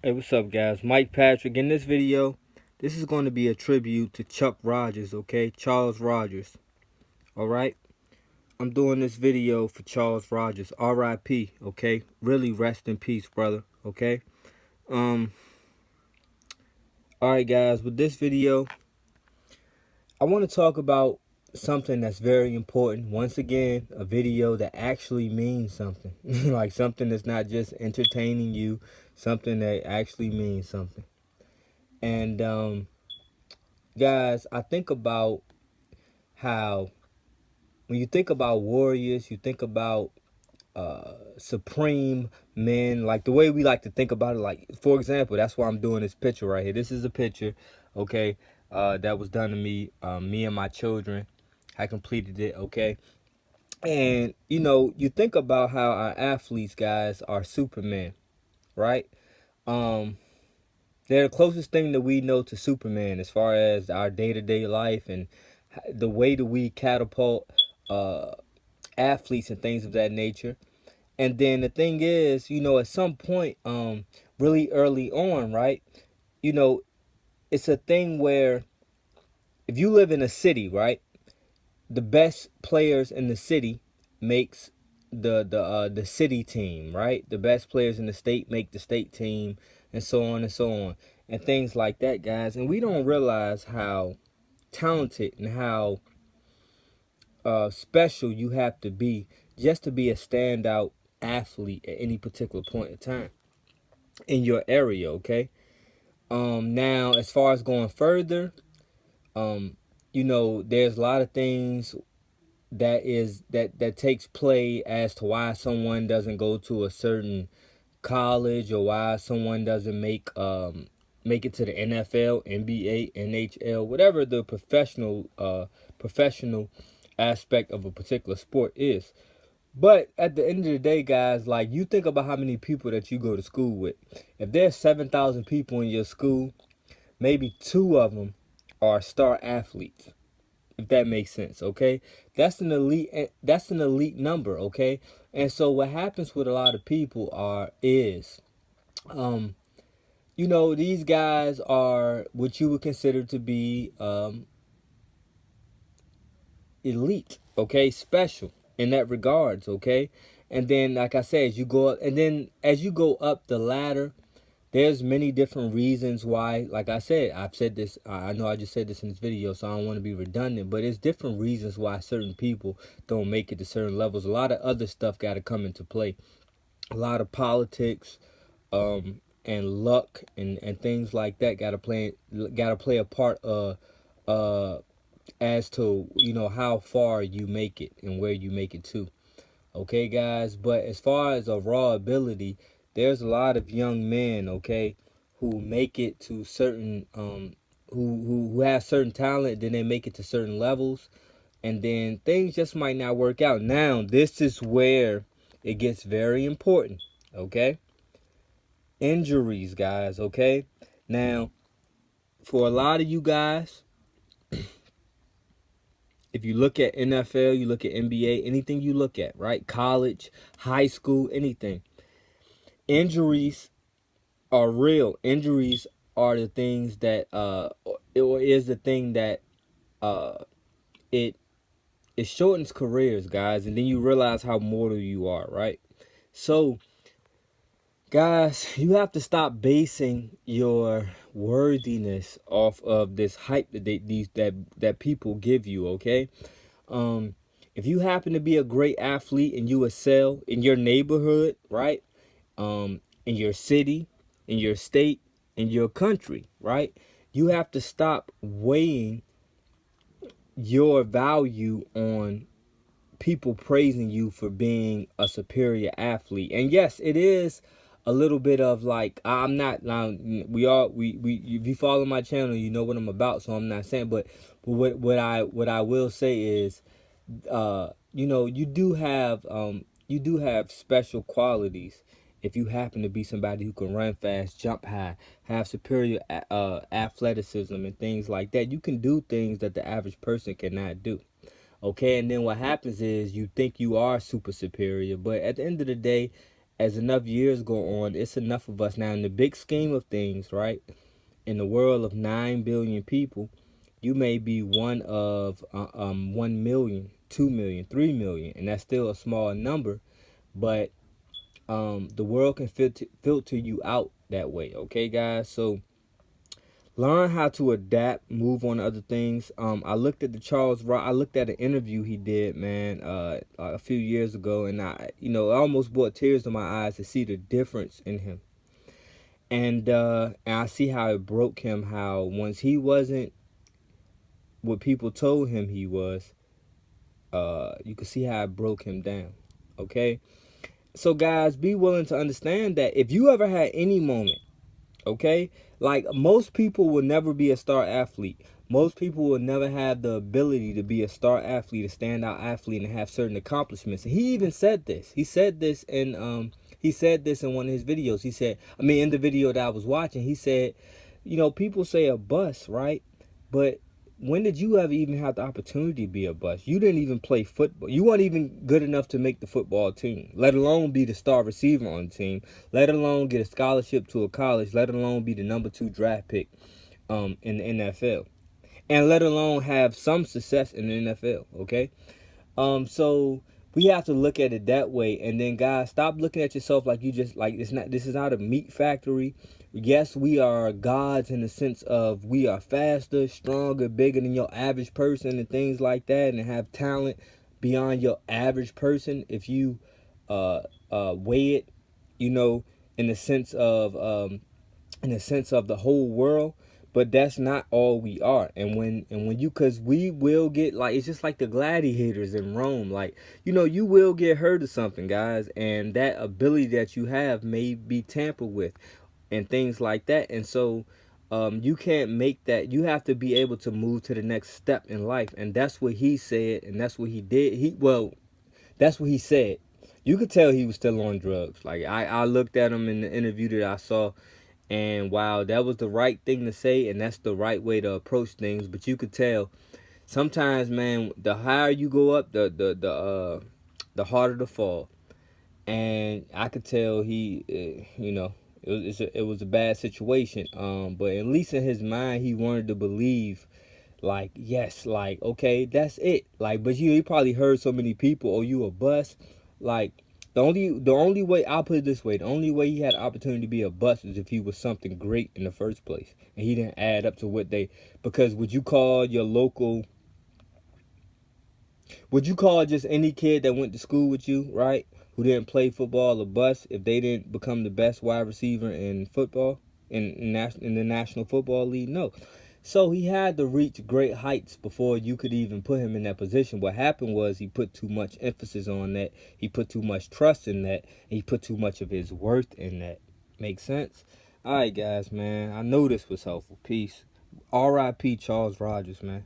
Hey, what's up, guys? Mike Patrick. In this video, this is going to be a tribute to Chuck Rodgers, okay? Charles Rodgers, all right? I'm doing this video for Charles Rodgers, R.I.P, okay? Really rest in peace, brother, okay? Um, all right, guys, with this video, I want to talk about something that's very important. Once again, a video that actually means something. Like something that's not just entertaining you, something that actually means something. And, guys, I think about how when you think about warriors, you think about supreme men, like the way we like to think about it. Like, for example, that's why I'm doing this picture right here. This is a picture, okay, that was done to me. Me and my children had completed it, okay. And you think about how our athletes, guys, are Superman, right? Um, they're the closest thing that we know to Superman as far as our day-to-day life and the way that we catapult uh, athletes and things of that nature. And then the thing is, at some point, really early on, right? You know, it's a thing where if you live in a city, right, the best players in the city makes the city team, right? The best players in the state make the state team, and so on and so on, and things like that, guys. And we don't realize how talented and how special you have to be just to be a standout athlete at any particular point in time in your area, okay? Now, as far as going further, there's a lot of things that takes play as to why someone doesn't go to a certain college or why someone doesn't make it to the NFL, NBA, NHL, whatever the professional aspect of a particular sport is. But at the end of the day, guys, like you think about how many people that you go to school with. If there's 7,000 people in your school, maybe two of them are star athletes, if that makes sense, okay? That's an elite number, okay? And so what happens with a lot of people is um these guys are what you would consider to be elite, okay? Special in that regards, okay? And then like I said, as you go up, and then as you go up the ladder, there's many different reasons why. Like I said, I've said this, I know I just said this in this video, so I don't want to be redundant, but it's different reasons why certain people don't make it to certain levels. A lot of other stuff got to come into play. A lot of politics, and luck and things like that got to play a part uh as to how far you make it and where you make it to. Okay, guys, but as far as a raw ability, there's a lot of young men, okay, who make it to certain who have certain talent, then they make it to certain levels, and then things just might not work out. Now, this is where it gets very important, okay? Injuries, guys, okay? Now, for a lot of you guys, if you look at NFL, you look at NBA, anything you look at, right? College, high school, anything. Injuries are real. Injuries are the things that or is the thing that uh it it shortens careers, guys, and then you realize how mortal you are, right? So, guys, you have to stop basing your worthiness off of this hype that people give you, okay? Um, if you happen to be a great athlete and you excel in your neighborhood, right? In your city, in your state, in your country, right? You have to stop weighing your value on people praising you for being a superior athlete. And yes, it is a little bit of like, I'm not now, we if you follow my channel, you know what I'm about, so I'm not saying, but what I will say is, you do have special qualities if you happen to be somebody who can run fast, jump high, have superior athleticism and things like that. You can do things that the average person cannot do. Okay, and then what happens is you think you are super superior, but at the end of the day, as enough years go on, it's enough of us now in the big scheme of things, right? In the world of 9 billion people, you may be one of 1 million, 2 million, 3 million, and that's still a small number, but the world can filter you out that way, okay, guys? So learn how to adapt, move on to other things. I looked at I looked at an interview he did, man, a few years ago, and it almost brought tears to my eyes to see the difference in him. And I see how it broke him, how once he wasn't what people told him he was, you can see how it broke him down. Okay? So guys, be willing to understand that if you ever had any moment, okay, like most people will never be a star athlete. Most people will never have the ability to be a star athlete, a standout athlete, and have certain accomplishments. And he even said this. He said this in one of his videos. In the video that I was watching, he said, people say a bust, right? But when did you ever even have the opportunity to be a bust? You didn't even play football. You weren't even good enough to make the football team, let alone be the star receiver on the team, let alone get a scholarship to a college, let alone be the number 2 draft pick in the NFL, and let alone have some success in the NFL, okay? So we have to look at it that way, and then guys, stop looking at yourself like you just like it's not. This is not a meat factory. Yes, we are gods in the sense of we are faster, stronger, bigger than your average person, and things like that, and have talent beyond your average person. If you weigh it, you know, in the sense of the whole world, but that's not all we are. And when you, because we will get, like, it's just like the gladiators in Rome, like, you will get hurt or something, guys, and that ability that you have may be tampered with and things like that. And so you can't make that. You have to be able to move to the next step in life, and that's what he said, and that's what he did. That's what he said. You could tell he was still on drugs. Like, I looked at him in the interview that I saw, and wow, that was the right thing to say, and that's the right way to approach things. But you could tell sometimes, man, the higher you go up, the harder the fall. And I could tell it was a bad situation. But at least in his mind, he wanted to believe, like, yes, like, okay, that's it. Like, but he probably heard so many people, oh, you a bust. Like, the only way, I'll put it this way, the only way he had the opportunity to be a bust is if he was something great in the first place, and he didn't add up to because would you call just any kid that went to school with you, right, who didn't play football, a bust if they didn't become the best wide receiver in football in the National Football League? No. So he had to reach great heights before you could even put him in that position. What happened was he put too much emphasis on that. He put too much trust in that. And he put too much of his worth in that. Make sense? All right, guys, man. I know this was helpful. Peace. R.I.P. Charles Rodgers, man.